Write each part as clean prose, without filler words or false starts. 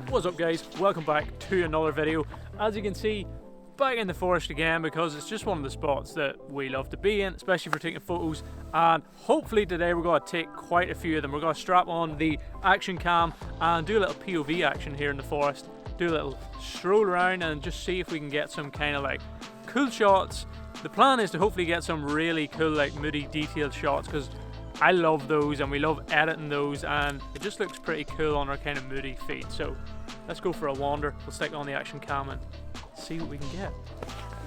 What's up guys, welcome back to another video. As you can see, back in the forest again because it's just one of the spots that we love to be in, especially for taking photos, and hopefully today we're going to take quite a few of them. We're going to strap on the action cam and do a little POV action here in the forest, do a little stroll around and just see if we can get some kind of like cool shots. The plan is to hopefully get some really cool like moody detailed shots because I love those and we love editing those, and it just looks pretty cool on our kind of moody feed. So let's go for a wander. We'll stick on the action cam and see what we can get.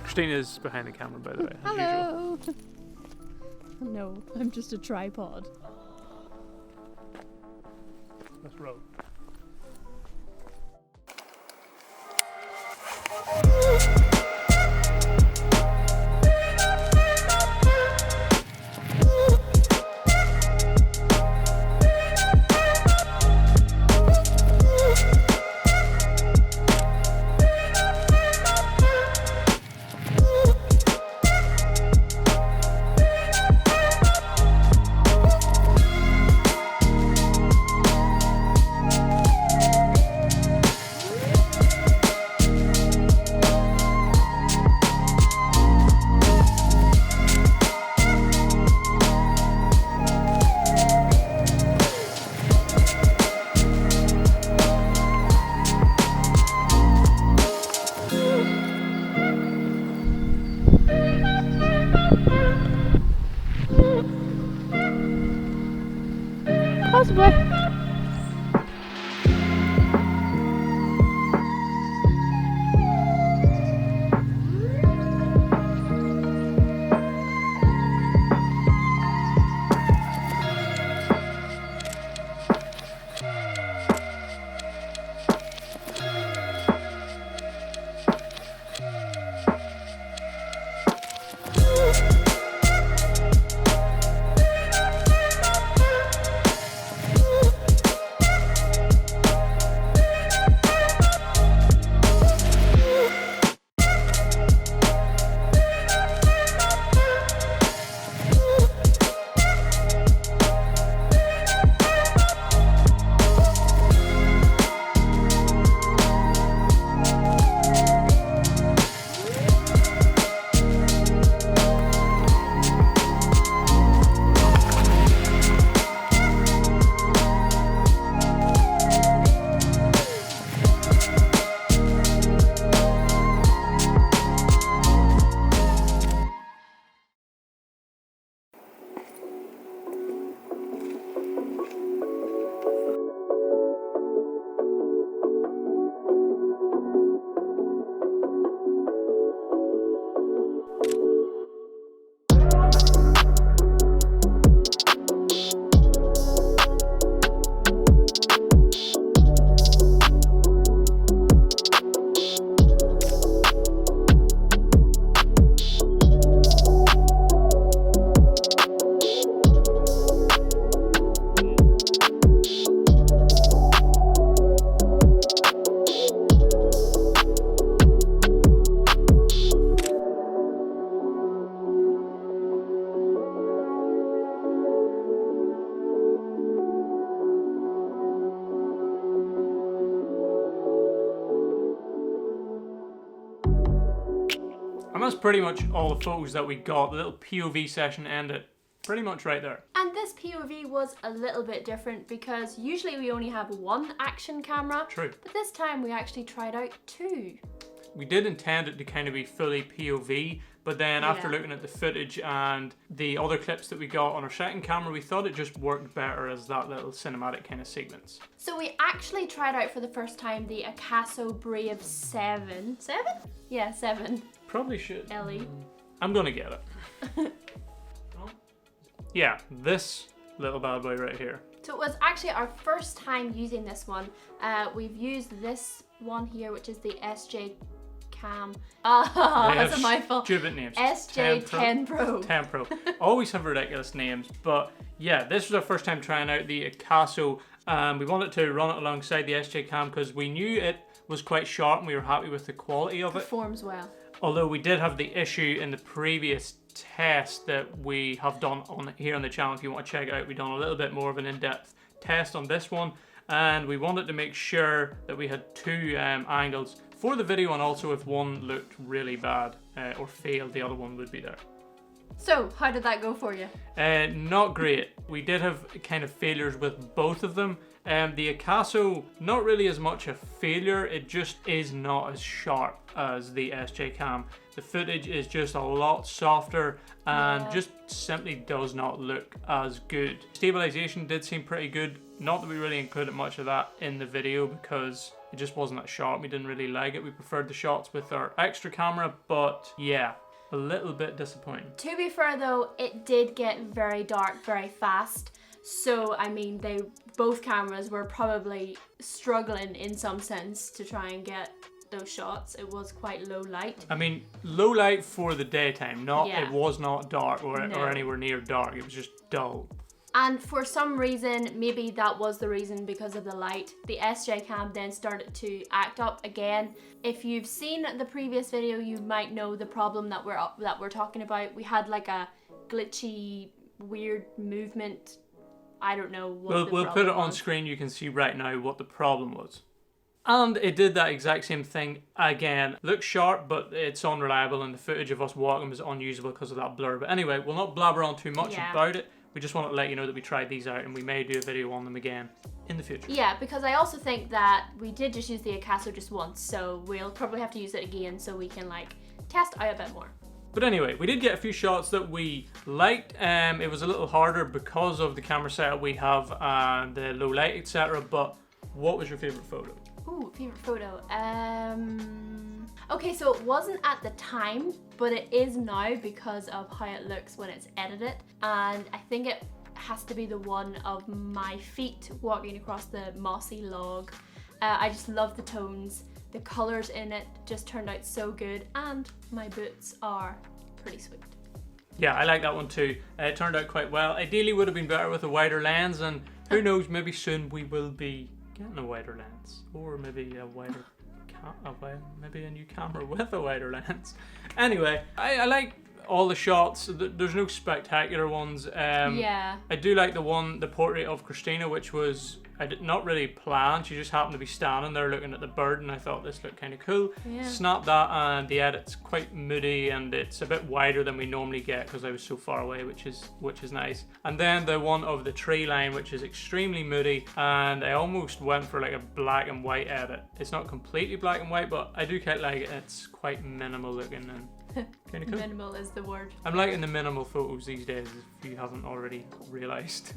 Christina's behind the camera, by the way. Hello. No, I'm just a tripod. Let's roll. Possibly. And that's pretty much all the photos that we got. The little POV session ended pretty much right there. And this POV was a little bit different because usually we only have one action camera. True. But this time we actually tried out two. We did intend it to kind of be fully POV, but then after looking at the footage and the other clips that we got on our second camera, we thought it just worked better as that little cinematic kind of sequence. So we actually tried out for the first time the Akaso Brave 7. 7? Yeah, 7. Probably should. Ellie. I'm gonna get it. Oh. Yeah, this little bad boy right here. So it was actually our first time using this one. We've used this one here, which is the SJ Cam. That's a mouthful. Stupid names. SJ10 Pro. 10 Pro. Always have ridiculous names, but yeah, this was our first time trying out the Picasso. We wanted to run it alongside the SJ Cam because we knew it was quite sharp and we were happy with the quality of it. Performs well. Although we did have the issue in the previous test that we have done on here on the channel. If you want to check it out, we've done a little bit more of an in-depth test on this one, and we wanted to make sure that we had two angles for the video, and also if one looked really bad or failed, the other one would be there. So, how did that go for you? Not great. We did have kind of failures with both of them. The Picasso, not really as much a failure, it just is not as sharp as the SJ Cam. The footage is just a lot softer and just simply does not look as good. Stabilization did seem pretty good. Not that we really included much of that in the video because it just wasn't that sharp. We didn't really like it. We preferred the shots with our extra camera, but yeah, a little bit disappointing. To be fair though, it did get very dark very fast. So, I mean, both cameras were probably struggling in some sense to try and get those shots. It was quite low light. I mean, low light for the daytime. It was not dark or anywhere near dark. It was just dull. And for some reason, maybe that was the reason because of the light, the SJ Cam then started to act up again. If you've seen the previous video, you might know the problem that we're talking about. We had like a glitchy, weird movement. I don't know what we'll put it on screen. You can see right now what the problem was. And it did that exact same thing again. Looks sharp, but it's unreliable, and the footage of us walking was unusable because of that blur. But anyway, we'll not blabber on too much about it. We just want to let you know that we tried these out and we may do a video on them again in the future. Yeah, because I also think that we did just use the Picasso just once, so we'll probably have to use it again so we can like test out a bit more. But anyway, we did get a few shots that we liked. It was a little harder because of the camera setup we have and the low light, etc. But what was your favorite photo? Ooh, favorite photo. Okay, so it wasn't at the time, but it is now because of how it looks when it's edited. And I think it has to be the one of my feet walking across the mossy log. I just love the tones. The colours in it just turned out so good, and my boots are pretty sweet. Yeah, I like that one too. It turned out quite well. Ideally would have been better with a wider lens, and who knows, maybe soon we will be getting a wider lens, or maybe a wider maybe a new camera with a wider lens. Anyway, I like all the shots. There's no spectacular ones. Yeah. I do like the portrait of Christina, which was not really planned. She just happened to be standing there looking at the bird, and I thought this looked kind of cool. Yeah. Snapped that, and the edit's quite moody, and it's a bit wider than we normally get because I was so far away, which is nice. And then the one of the tree line, which is extremely moody, and I almost went for like a black and white edit. It's not completely black and white, but I do quite like it. It's quite minimal looking and kind of cool. Minimal is the word. I'm liking the minimal photos these days, if you haven't already realised.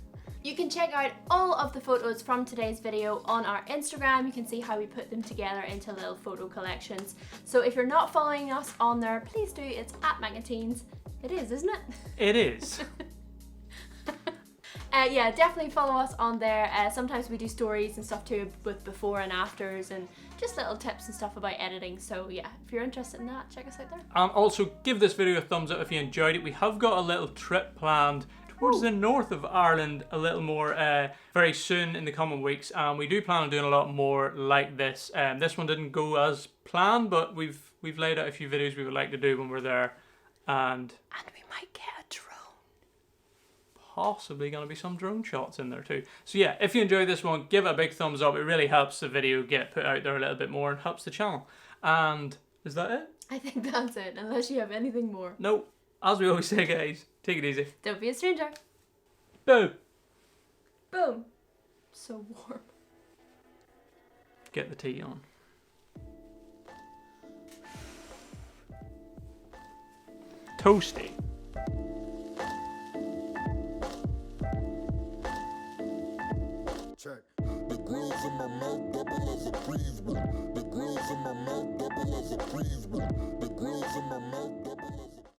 You can check out all of the photos from today's video on our Instagram. You can see how we put them together into little photo collections. So if you're not following us on there, please do. It's at Magazines. It is, isn't it? It is. Yeah, definitely follow us on there. Sometimes we do stories and stuff too with before and afters and just little tips and stuff about editing. So yeah, if you're interested in that, check us out there. Also, give this video a thumbs up if you enjoyed it. We have got a little trip planned towards the north of Ireland a little more very soon in the coming weeks, and we do plan on doing a lot more like this. This one didn't go as planned, but we've laid out a few videos we would like to do when we're there, and we might get a drone. Possibly going to be some drone shots in there too. So yeah, if you enjoyed this one, give it a big thumbs up. It really helps the video get put out there a little bit more and helps the channel. And is that it? I think that's it, unless you have anything more. Nope. As we always say, guys, take it easy. Don't be a stranger. Boom. Boom. So warm. Get the tea on. Toasty. Check. The grills in my mouth double as a freeze. The grills in my mouth double as a freeze. The grills in my mouth.